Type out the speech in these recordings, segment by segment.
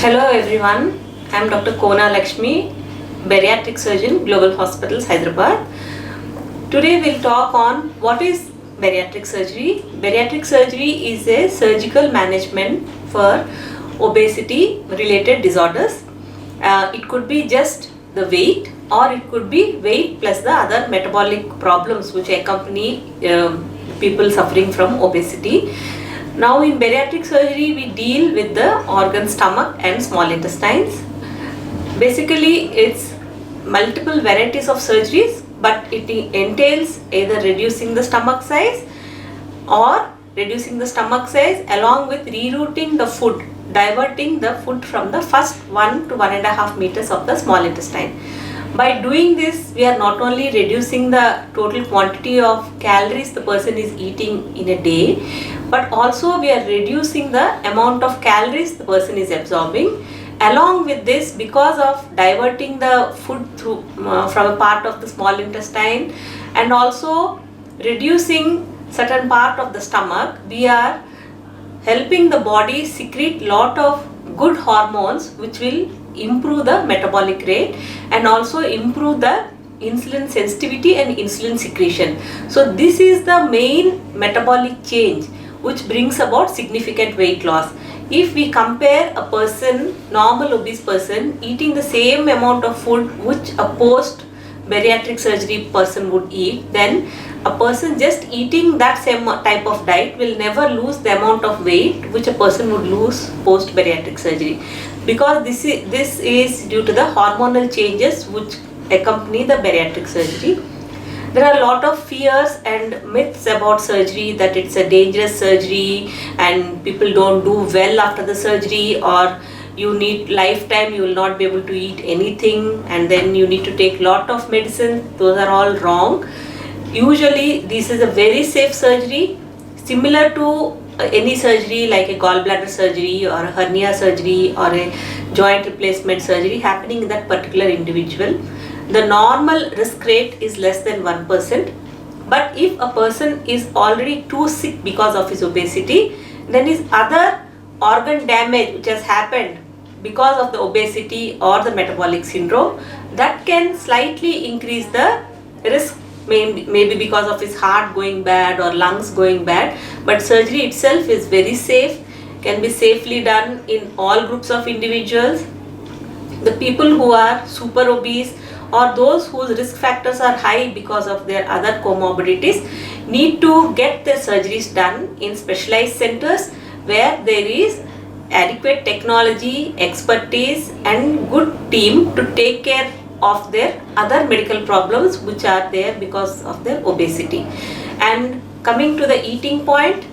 Hello everyone, I am Dr. Kona Lakshmi, Bariatric Surgeon, Global Hospitals, Hyderabad. Today we'll talk on what is bariatric surgery. Bariatric surgery is a surgical management for obesity related disorders. It could be just the weight, or it could be weight plus the other metabolic problems which accompany people suffering from obesity. Now in bariatric surgery we deal with the organ stomach and small intestines. Basically it's multiple varieties of surgeries, but it entails either reducing the stomach size along with rerouting the food, diverting the food from the first 1 to 1.5 meters of the small intestine. By doing this, we are not only reducing the total quantity of calories the person is eating in a day, but also we are reducing the amount of calories the person is absorbing. Along with this, because of diverting the food through from a part of the small intestine and also reducing certain part of the stomach, we are helping the body secrete lot of good hormones which will improve the metabolic rate and also improve the insulin sensitivity and insulin secretion. So this is the main metabolic change which brings about significant weight loss. If we compare a person, normal obese person, eating the same amount of food which a post bariatric surgery person would eat, then a person just eating that same type of diet will never lose the amount of weight which a person would lose post bariatric surgery, because this is due to the hormonal changes which accompany the bariatric surgery. There are a lot of fears and myths about surgery, that it's a dangerous surgery and people don't do well after the surgery, or you need lifetime, you will not be able to eat anything, and then you need to take lot of medicine. Those are all wrong. Usually this is a very safe surgery, similar to any surgery like a gallbladder surgery or a hernia surgery or a joint replacement surgery happening in that particular individual. The normal risk rate is less than 1%. But if a person is already too sick because of his obesity, then his other organ damage which has happened because of the obesity or the metabolic syndrome, that can slightly increase the risk, maybe because of his heart going bad or lungs going bad. But surgery itself is very safe, can be safely done in all groups of individuals. The people who are super obese or those whose risk factors are high because of their other comorbidities need to get their surgeries done in specialized centers where there is adequate technology, expertise and good team to take care of their other medical problems which are there because of their obesity. And coming to the eating point,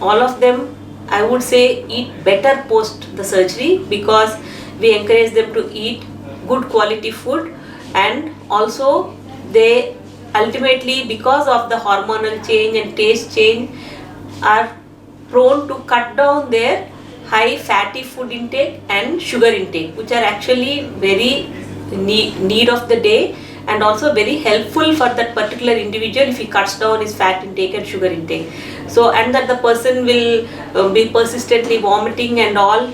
all of them, I would say, eat better post the surgery, because we encourage them to eat good quality food, and also they ultimately, because of the hormonal change and taste change, are prone to cut down their high fatty food intake and sugar intake, which are actually very need of the day and also very helpful for that particular individual if he cuts down his fat intake and sugar intake. So, and that the person will be persistently vomiting and all.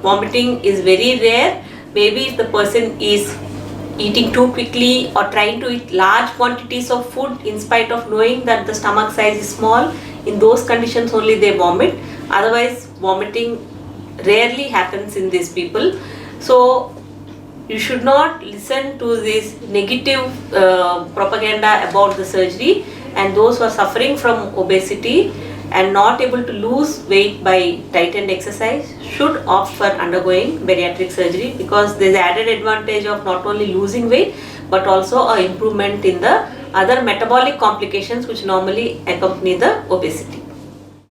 Vomiting is very rare. Maybe if the person is eating too quickly or trying to eat large quantities of food in spite of knowing that the stomach size is small, in those conditions only they vomit. Otherwise vomiting rarely happens in these people. So you should not listen to this negative propaganda about the surgery, and those who are suffering from obesity and not able to lose weight by diet and exercise should opt for undergoing bariatric surgery, because there is added advantage of not only losing weight but also an improvement in the other metabolic complications which normally accompany the obesity.